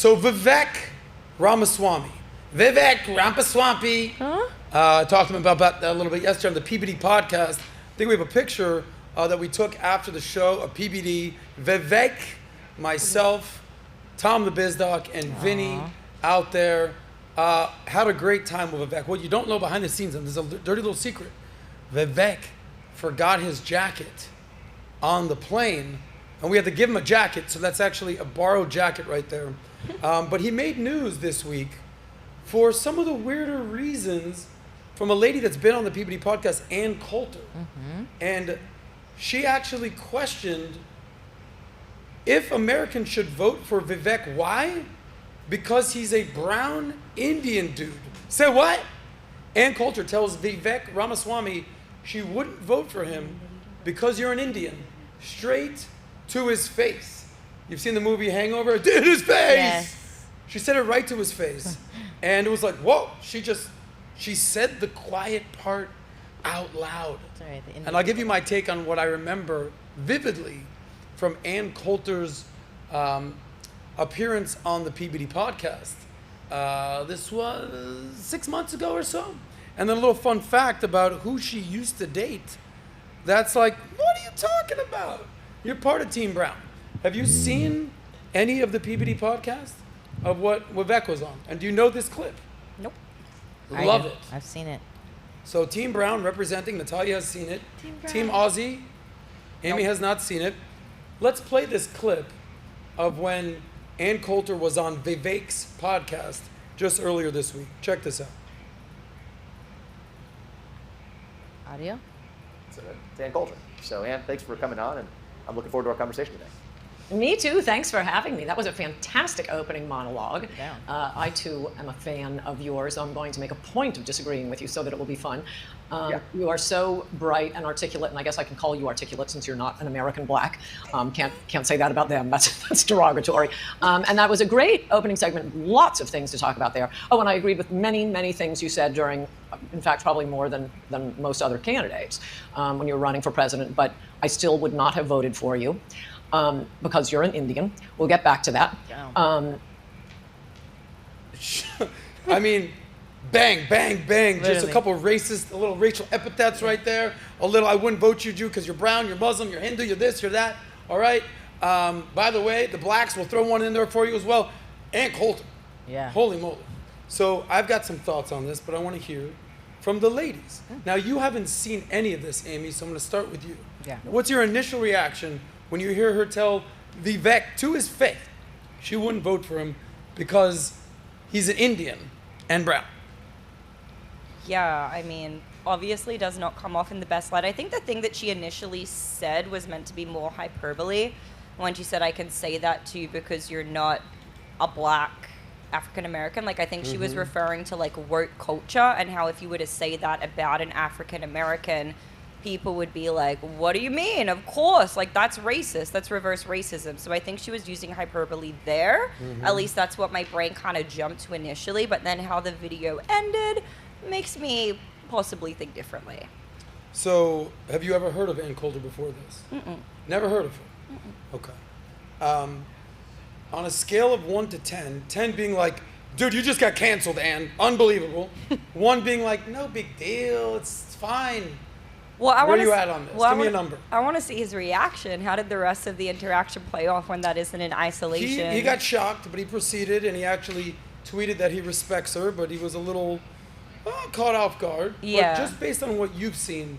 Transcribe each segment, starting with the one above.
So Vivek Ramaswamy. Huh? I talked to him about that a little bit yesterday on the PBD podcast. I think we have a picture that we took after the show of PBD. Vivek, myself, Tom the Biz Doc, and Vinny out there had a great time with Vivek. What you don't know behind the scenes, and there's a dirty little secret. Vivek forgot his jacket on the plane, and we had to give him a jacket, so that's actually a borrowed jacket right there. But he made news this week for some of the weirder reasons from a lady that's been on the PBD podcast, Anne Coulter. And she actually questioned if Americans should vote for Vivek. Why? Because he's a brown Indian dude. Say what? Anne Coulter tells Vivek Ramaswamy she wouldn't vote for him because you're an Indian. Straight to his face. You've seen the movie Hangover? In his face! Yes. She said it right to his face. And it was like, whoa, she said the quiet part out loud. Sorry, And I'll give you my take on what I remember vividly from Anne Coulter's appearance on the PBD podcast. This was 6 months ago or so. And then a little fun fact about who she used to date. That's like, what are you talking about? You're part of Team Brown. Have you seen any of the PBD podcast of what Vivek was on? And do you know this clip? Nope. Love it. I've seen it. So Team Brown representing, Natalia has seen it. Team Brown. Team Aussie, Amy has not seen it. Let's play this clip of when Anne Coulter was on Vivek's podcast just earlier this week. Check this out. Audio? It's Anne Coulter. So Anne, thanks for coming on, and I'm looking forward to our conversation today. Me too. Thanks for having me. That was a fantastic opening monologue. Yeah. I too am a fan of yours. I'm going to make a point of disagreeing with you so that it will be fun. You are so bright and articulate, and I guess I can call you articulate since you're not an American black. Can't say that about them. That's derogatory. And that was a great opening segment. Lots of things to talk about there. Oh, and I agreed with many things you said during, in fact, probably more than most other candidates when you were running for president. But I still would not have voted for you. Because you're an Indian. We'll get back to that. I mean, bang, bang, bang. Just a Literally. couple of racist, a little racial epithets right there. A little, I wouldn't vote you, Jew, because you're brown, you're Muslim, you're Hindu, you're this, you're that. All right? By the way, the blacks will throw one in there for you as well. Anne Coulter. Yeah. Holy moly. So I've got some thoughts on this, but I want to hear from the ladies. Now, you haven't seen any of this, Amy, so I'm going to start with you. Yeah. What's your initial reaction when you hear her tell Vivek to his face she wouldn't vote for him because he's an Indian and brown? Yeah, I mean, obviously does not come off in the best light. I think the thing that she initially said was meant to be more hyperbole when she said, I can say that to you because you're not a black African American. Like, I think she was referring to like woke culture and how if you were to say that about an African American, people would be like, what do you mean? Of course, like that's racist. That's reverse racism. So I think she was using hyperbole there. At least that's what my brain kind of jumped to initially. But then how the video ended makes me possibly think differently. So have you ever heard of Anne Coulter before this? Never heard of her? Okay. On a scale of 1 to 10, 10 being like, dude, you just got canceled, Anne. Unbelievable. 1 being like, no big deal. It's fine. Well, Where are you at on this? Give me a number. I want to see his reaction. How did the rest of the interaction play off when that isn't in isolation? He got shocked, but he proceeded, and he actually tweeted that he respects her, but he was a little caught off guard. Yeah. But just based on what you've seen,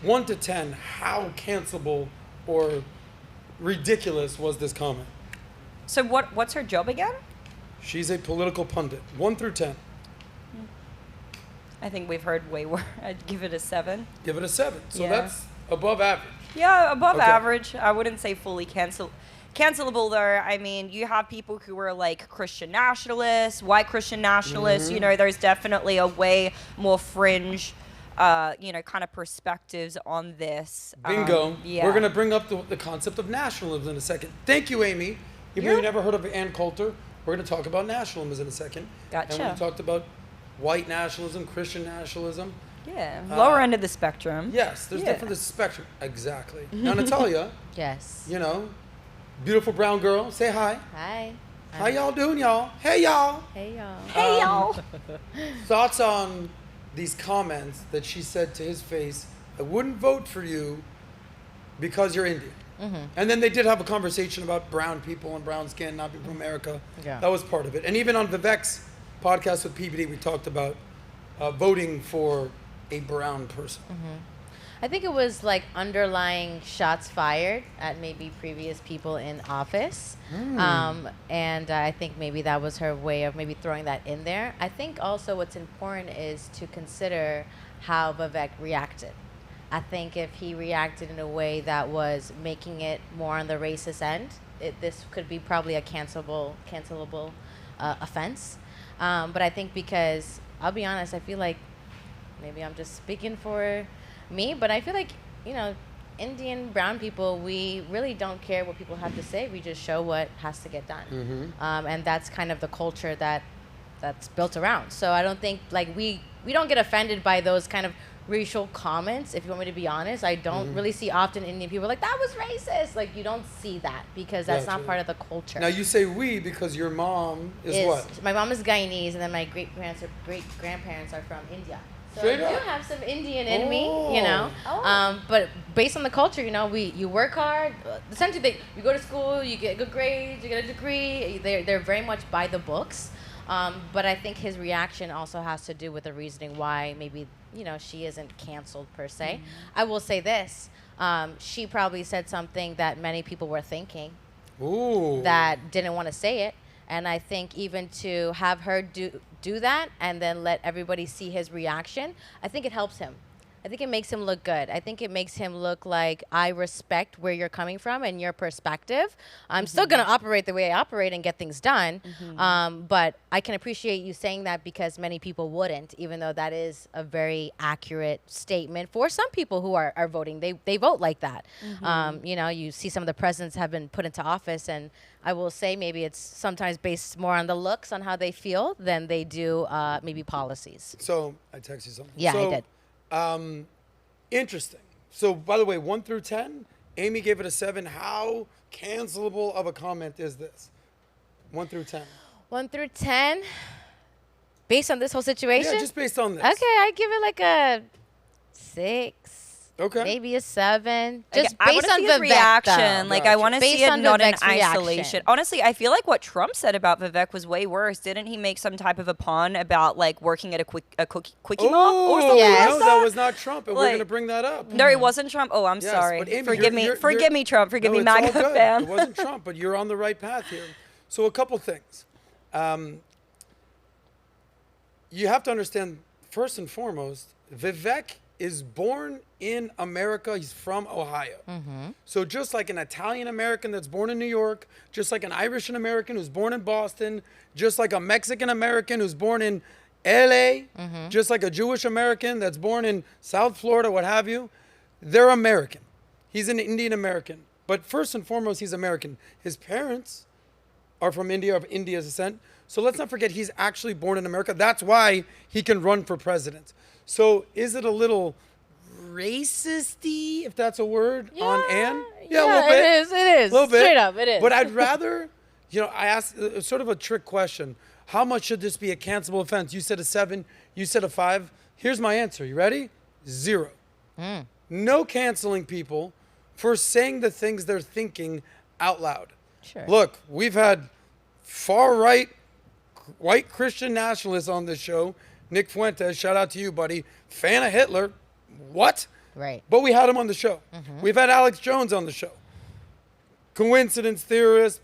1 to 10, how cancelable or ridiculous was this comment? So what's her job again? She's a political pundit. 1 through 10. I think we've heard way worse. I'd give it a 7. Give it a 7. So Yeah. that's above average. Yeah, above Okay. average. I wouldn't say fully cancelable though. I mean, you have people who are like Christian nationalists, white Christian nationalists. You know, there's definitely a way more fringe, kind of perspectives on this. Bingo. Yeah. We're going to bring up the concept of nationalism in a second. Thank you, Amy. Even though you never heard of Anne Coulter, we're going to talk about nationalism in a second. Gotcha. And we talked about white nationalism, Christian nationalism. Yeah, lower end of the spectrum. Yes, there's different spectrum. Exactly. Now, Natalia, Yes. beautiful brown girl, say hi. Hi. How y'all doing, y'all? Hey, y'all. Hey, y'all. Hey, y'all. Thoughts on these comments that she said to his face, I wouldn't vote for you because you're Indian. And then they did have a conversation about brown people and brown skin, not being from America. Yeah. That was part of it. And even on Vivek's podcast with PBD, we talked about voting for a brown person. I think it was like underlying shots fired at maybe previous people in office. And I think maybe that was her way of maybe throwing that in there. I think also what's important is to consider how Vivek reacted. I think if he reacted in a way that was making it more on the racist end, this could be probably a cancelable offense. But I think because, I'll be honest, I feel like maybe I'm just speaking for me, but I feel like, Indian brown people, we really don't care what people have to say. We just show what has to get done. And that's kind of the culture that's built around. So I don't think, like, we don't get offended by those kind of racial comments. If you want me to be honest, I don't really see often Indian people like, that was racist. Like, you don't see that because that's not part of the culture. Now, you say we because your mom is what? My mom is Guyanese, and then my great-grandparents are from India. So Straight I do up. have some Indian in me, Oh. But based on the culture, you work hard. Essentially, you go to school, you get good grades, you get a degree. They're very much by the books. But I think his reaction also has to do with the reasoning why maybe, she isn't canceled per se. I will say this. She probably said something that many people were thinking that didn't want to say it. And I think even to have her do that and then let everybody see his reaction, I think it helps him. I think it makes him look good. I think it makes him look like, I respect where you're coming from and your perspective. I'm still going to operate the way I operate and get things done. But I can appreciate you saying that because many people wouldn't, even though that is a very accurate statement for some people who are voting. They vote like that. You see some of the presidents have been put into office, and I will say maybe it's sometimes based more on the looks on how they feel than they do maybe policies. So, I texted you something. Yeah, I did. Interesting. So, by the way, 1 through 10, Amy gave it a 7. How cancelable of a comment is this? 1 through 10. 1 through 10, based on this whole situation? Yeah, just based on this. Okay, I give it like a 6. Okay. Maybe a 7. Just I based wanna on see his Vivek, reaction. though. Like, I want to Based see it on not in Vivek's reaction. isolation. Honestly, I feel like what Trump said about Vivek was way worse. Didn't he make some type of a pun about like working at a quickie mart or something Yes. No, like that that? was not Trump, and we're Like- going to bring that up. No, it wasn't Trump. Oh, I'm Yes, sorry. but Amy, Forgive me. you're- Forgive me, Trump. Forgive No, me, it's all MAGA good. fan. It wasn't Trump, but you're on the right path here. So a couple things. You have to understand, first and foremost, Vivek is born in America. He's from Ohio. So just like an Italian American that's born in New York, just like an Irish American who's born in Boston, just like a Mexican American who's born in LA, just like a Jewish American that's born in South Florida, what have you, they're American. He's an Indian American. But first and foremost, he's American. His parents are from India, of India's descent. So let's not forget he's actually born in America. That's why he can run for president. So is it a little racist-y, if that's a word, on Anne? Yeah, a little bit. It is. A little bit. Straight up, it is. But I'd rather, I asked sort of a trick question. How much should this be a cancelable offense? You said a 7. You said a 5. Here's my answer. You ready? 0. No canceling people for saying the things they're thinking out loud. Sure. Look, we've had far-right white Christian nationalists on this show. Nick Fuentes, shout out to you, buddy. Fan of Hitler. What? Right. But we had him on the show. We've had Alex Jones on the show. Coincidence theorists,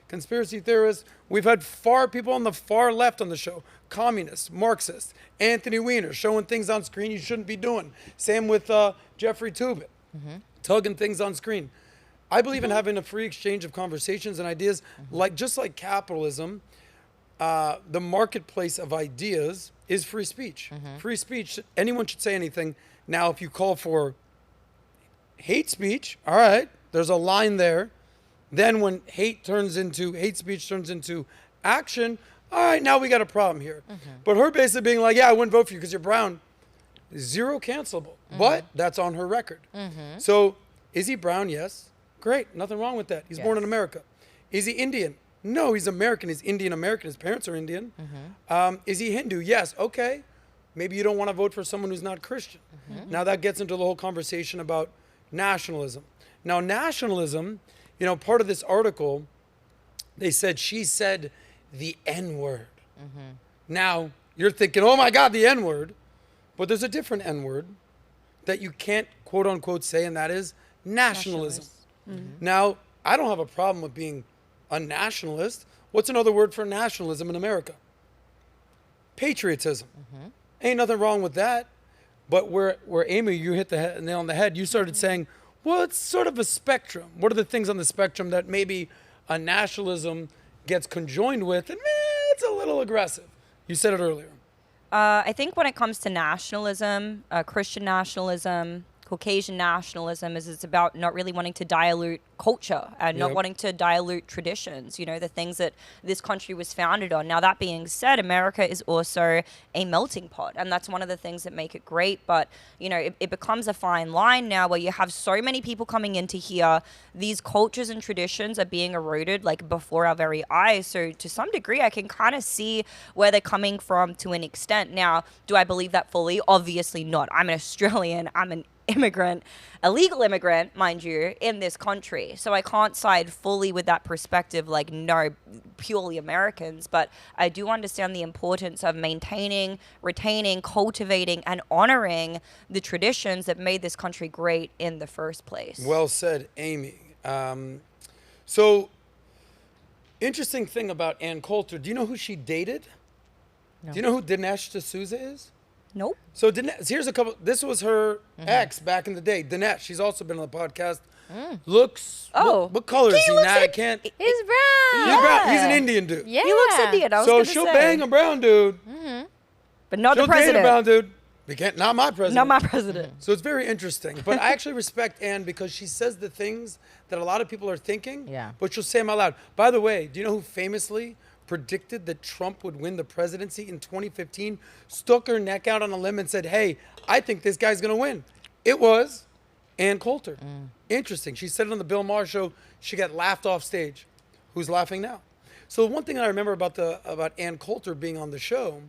conspiracy theorists. We've had people on the far left on the show. Communists, Marxists, Anthony Weiner showing things on screen you shouldn't be doing. Same with Jeffrey Tubin, tugging things on screen. I believe in having a free exchange of conversations and ideas, just like capitalism. The marketplace of ideas is free speech. Free speech, anyone should say anything. Now, if you call for hate speech, all right, there's a line there. Then when hate speech turns into action, all right, now we got a problem here. But her basically being like, yeah, I wouldn't vote for you because you're brown, 0 cancelable. But that's on her record. So is he brown? Yes. Great. Nothing wrong with that. He's born in America. Is he Indian? No, he's American. He's Indian American. His parents are Indian. Is he Hindu? Yes. Okay. Maybe you don't want to vote for someone who's not Christian. Now that gets into the whole conversation about nationalism. Now, nationalism, you know, part of this article, they said she said the N-word. Now, you're thinking, oh my God, the N-word. But there's a different N-word that you can't quote unquote say, and that is nationalism. Now, I don't have a problem with being a nationalist. What's another word for nationalism in America? Patriotism. Ain't nothing wrong with that. But where Amy, you hit the nail on the head, you started saying, well, it's sort of a spectrum. What are the things on the spectrum that maybe a nationalism gets conjoined with, and it's a little aggressive? You said it earlier. I think when it comes to nationalism, Christian nationalism, Caucasian nationalism, is it's about not really wanting to dilute culture and not wanting to dilute traditions, you know, the things that this country was founded on. Now, that being said, America is also a melting pot, and that's one of the things that make it great. But, you know, it becomes a fine line now where you have so many people coming into here. These cultures and traditions are being eroded like before our very eyes. So to some degree, I can kind of see where they're coming from to an extent. Now, do I believe that fully? Obviously not. I'm an Australian. I'm an immigrant, a legal immigrant, mind you, in this country. So I can't side fully with that perspective, like, no, purely Americans. But I do understand the importance of maintaining, retaining, cultivating, and honoring the traditions that made this country great in the first place. Well said, Amy. So, interesting thing about Anne Coulter. Do you know who she dated? No. Do you know who Dinesh D'Souza is? Nope. So here's a couple. This was her ex back in the day. Dinesh. She's also been on the podcast. Looks. What color is he now? I can't. He's brown. He's brown. He's an Indian dude. Yeah. He looks Indian. I was So gonna she'll say. bang a brown dude. But not She'll the date a president. brown dude. We can't. Not my president. Not my president. So it's very interesting. But I actually respect Anne because she says the things that a lot of people are thinking. Yeah. But she'll say them out loud. By the way, do you know who famously predicted that Trump would win the presidency in 2015, stuck her neck out on a limb and said, hey, I think this guy's going to win? It was Anne Coulter. Interesting. She said it on the Bill Maher show. She got laughed off stage. Who's laughing now? So one thing I remember about Anne Coulter being on the show,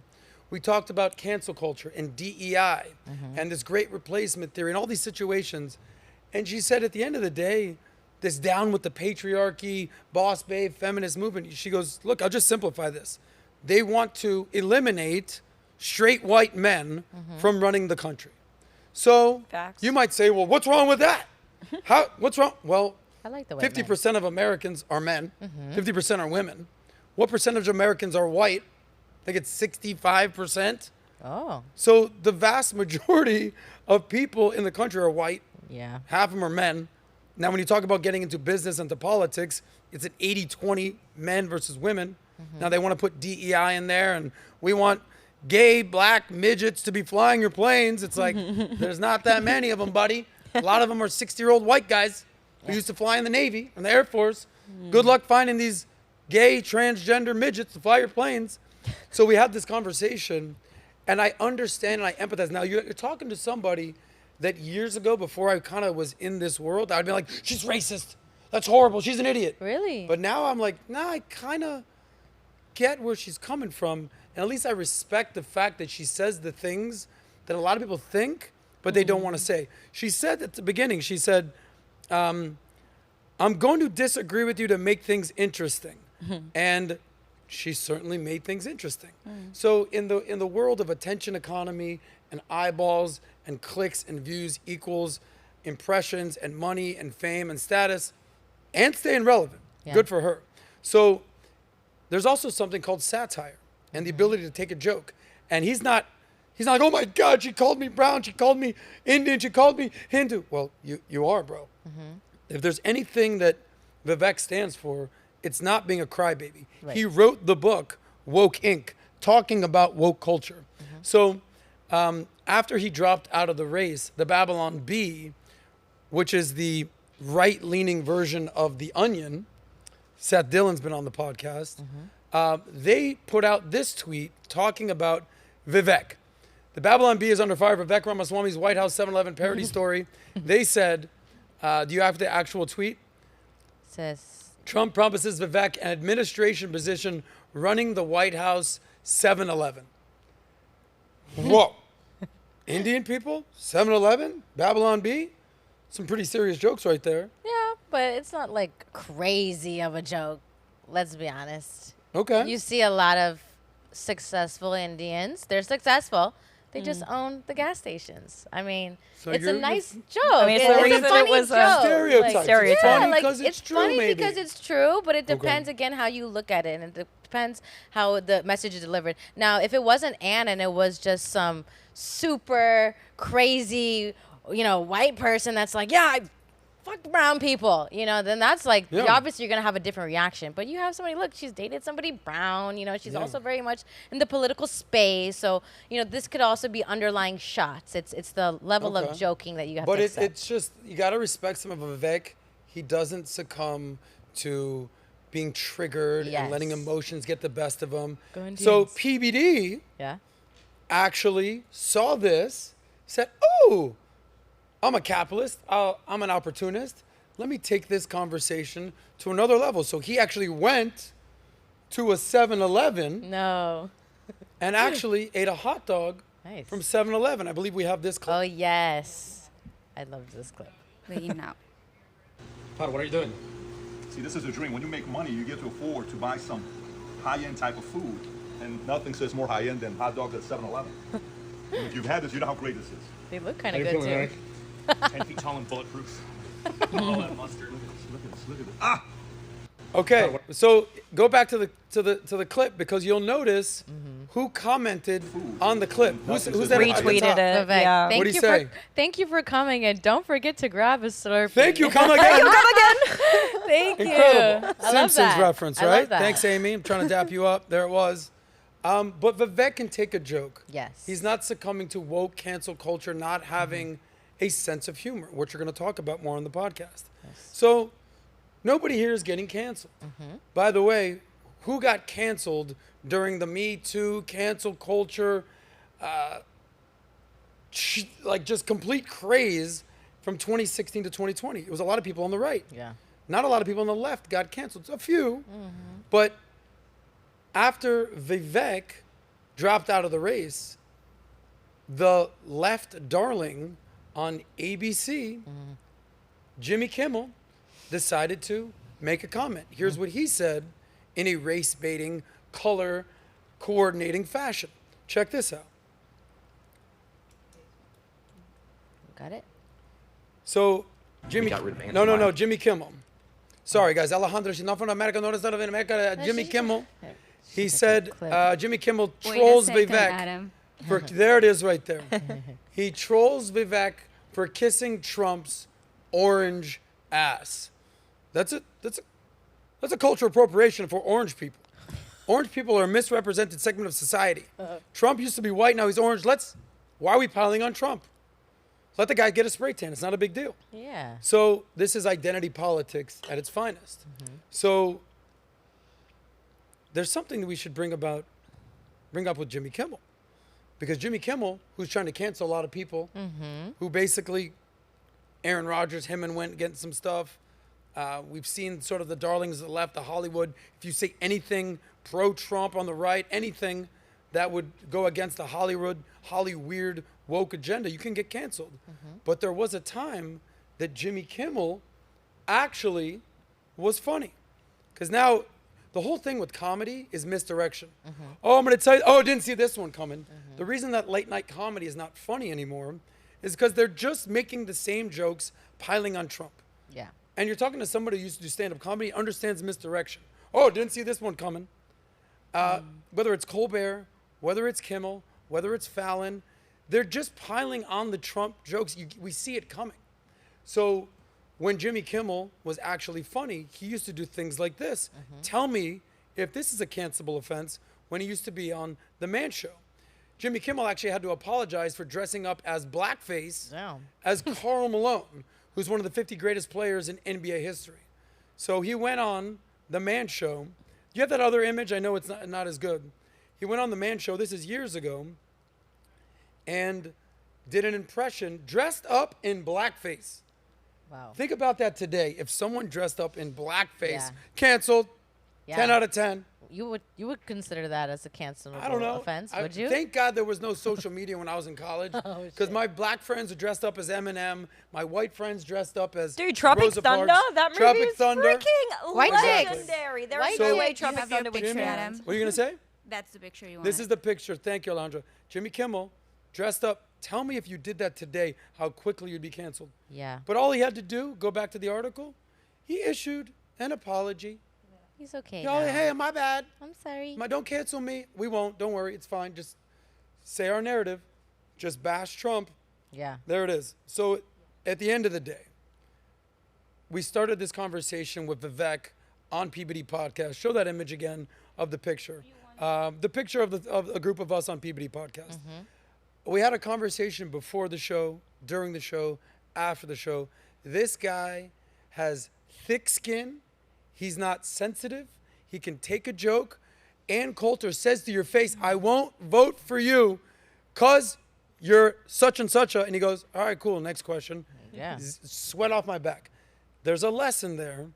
we talked about cancel culture and DEI and this great replacement theory and all these situations. And she said at the end of the day, this down with the patriarchy, boss babe, feminist movement. She goes, look, I'll just simplify this. They want to eliminate straight white men from running the country. So Facts. you might say, well, what's wrong with that? What's wrong? Well, I like the white 50% of Americans are men. 50% are women. What percentage of Americans are white? I think it's 65%. Oh. So the vast majority of people in the country are white. Yeah. Half of them are men. Now, when you talk about getting into business and to politics, it's an 80-20 men versus women. Now they want to put DEI in there, and we want gay black midgets to be flying your planes. It's like, there's not that many of them, buddy. A lot of them are 60-year-old white guys who used to fly in the Navy and the Air Force. Good luck finding these gay transgender midgets to fly your planes. So we had this conversation, and I understand and I empathize. Now, you're talking to somebody that years ago, before I kind of was in this world, I'd be like, she's racist. That's horrible. She's an idiot. Really? But now I'm like, nah, I kind of get where she's coming from. And at least I respect the fact that she says the things that a lot of people think, but they don't want to say. She said at the beginning, she said, I'm going to disagree with you to make things interesting. And she certainly made things interesting. So in the world of attention economy and eyeballs and clicks and views equals impressions and money and fame and status and staying relevant. Yeah. Good for her. So there's also something called satire and the ability to take a joke. And he's not like, oh my God, she called me brown, she called me Indian, she called me Hindu. Well, you are, bro. If there's anything that Vivek stands for, it's not being a crybaby. Right. He wrote the book, Woke Inc., talking about woke culture. So after he dropped out of the race, the Babylon Bee, which is the right-leaning version of The Onion, Seth Dillon's been on the podcast, they put out this tweet talking about Vivek. The Babylon Bee is under fire. Vivek Ramaswamy's White House 7-Eleven parody story. They said, do you have the actual tweet? Says Trump promises Vivek an administration position running the White House 7-Eleven. Whoa. Indian people? 7-Eleven? Babylon Bee? Some pretty serious jokes right there. Yeah, but it's not like crazy of a joke. Let's be honest. Okay. You see a lot of successful Indians. They're successful. They just own the gas stations. I mean, So it's a you're- nice joke. I mean, it's the a reason it funny was a joke. Stereotype. It's Stereotype. funny Yeah, like, because it's true, funny maybe. because it's true, but it depends again how you look at it, and it depends how the message is delivered. Now, if it wasn't Anne and it was just some super crazy, white person that's like, yeah, I fuck brown people, then that's like, Yeah. obviously you're gonna have a different reaction. But you have somebody, look, she's dated somebody brown, she's also very much in the political space. So, this could also be underlying shots. It's the level Okay. of joking that you have But to accept. it's just, you got to respect some of Vivek. He doesn't succumb to being triggered and letting Yes. emotions get the best of him. Go So Indians. PBD Yeah. actually saw this, said, "Oh, I'm a capitalist. I'm an opportunist. Let me take this conversation to another level." So he actually went to a 7-Eleven No. and actually ate a hot dog Nice. from 7-Eleven. I believe we have this clip. Oh, yes. I love this clip. Wait, you know. Todd, what are you doing? See, this is a dream. When you make money, you get to afford to buy some high-end type of food. And nothing says more high-end than hot dogs at 7-Eleven. If you've had this, you know how great this is. They look kind How of you good, feeling, too. Eric? 10 feet tall and bulletproof. All that mustard. Look at this, look at this. Ah! Okay, so go back to the clip because you'll notice who commented on the clip. Who's that? at the Retweeted top? it. Vivek, Yeah. thank What'd he you say? thank you for coming, and don't forget to grab a Slurpee. Thank you. Come again. Thank you. Incredible. I love Simpsons that. reference, I love right? that. Thanks, Amy. I'm trying to dap you up. There it was. But Vivek can take a joke. Yes. He's not succumbing to woke cancel culture, not having a sense of humor, which we're going to talk about more on the podcast. So nobody here is getting canceled. By the way, who got canceled during the Me Too cancel culture, like just complete craze from 2016 to 2020? It was a lot of people on the right. Yeah. Not a lot of people on the left got canceled. A few. But after Vivek dropped out of the race, the left darling on ABC, Jimmy Kimmel, decided to make a comment. Here's what he said in a race-baiting, color-coordinating fashion. Check this out. Got it? So, Jimmy... got rid of Anne No, Coulter. Jimmy Kimmel. Sorry, guys. Alejandro, she's not from America. No, it's not in America. Jimmy Kimmel. He said Jimmy Kimmel trolls Vivek. Adam. There it is right there. He trolls Vivek for kissing Trump's orange ass. That's a cultural appropriation for orange people. Orange people are a misrepresented segment of society. Trump used to be white, now he's orange. Why are we piling on Trump? Let the guy get a spray tan. It's not a big deal. Yeah. So this is identity politics at its finest. So there's something that we should bring up with Jimmy Kimmel. Because Jimmy Kimmel, who's trying to cancel a lot of people, who basically, Aaron Rodgers, him and went getting some stuff. We've seen sort of the darlings of the left, the Hollywood. If you say anything pro-Trump on the right, anything that would go against the Hollyweird woke agenda, you can get canceled. But there was a time that Jimmy Kimmel actually was funny. Because now the whole thing with comedy is misdirection. Oh, I'm going to tell you, I didn't see this one coming. The reason that late night comedy is not funny anymore is because they're just making the same jokes piling on Trump. Yeah. And you're talking to somebody who used to do stand-up comedy, understands misdirection. Oh, didn't see this one coming. Whether it's Colbert, whether it's Kimmel, whether it's Fallon, they're just piling on the Trump jokes. We see it coming. So when Jimmy Kimmel was actually funny, he used to do things like this. Tell me if this is a cancelable offense when he used to be on The Man Show. Jimmy Kimmel actually had to apologize for dressing up as blackface Damn. as Karl Malone, who's one of the 50 greatest players in NBA history. So he went on The Man Show. Do you have that other image? I know it's not as good. He went on The Man Show, this is years ago, and did an impression dressed up in blackface. Wow. Think about that today. If someone dressed up in blackface, Yeah. canceled, Yeah. 10 out of 10. You would consider that as a cancelable I don't know. offense, would you? Thank God there was no social media when I was in college. Oh, Because shit. my black friends are dressed up as Eminem. My white friends dressed up as Dude, Tropic Rosa Thunder? Parks. That movie Tropic is Thunder. freaking White chicks. legendary. There's White no chicks. way You Tropic have your Thunder would picture, Jimmy, Adam. what are you going to say? That's the picture you want. This is the picture. Thank you, Alondra. Jimmy Kimmel, dressed up. Tell me if you did that today, how quickly you'd be canceled. Yeah. But all he had to do, go back to the article, he issued an apology. He's okay Yo, now. hey, my bad. I'm sorry. Don't cancel me. We won't. Don't worry. It's fine. Just say our narrative. Just bash Trump. Yeah. There it is. So at the end of the day, we started this conversation with Vivek on PBD Podcast. Show that image again of the picture. The picture of a group of us on PBD Podcast. We had a conversation before the show, during the show, after the show. This guy has thick skin. He's not sensitive. He can take a joke. Anne Coulter says to your face, I won't vote for you because you're such and such a, and he goes, all right, cool, next question. Yeah. Sweat off my back. There's a lesson there.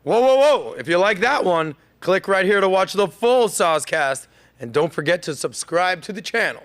Whoa, whoa, whoa. If you like that one, click right here to watch the full SOSCAST. And don't forget to subscribe to the channel.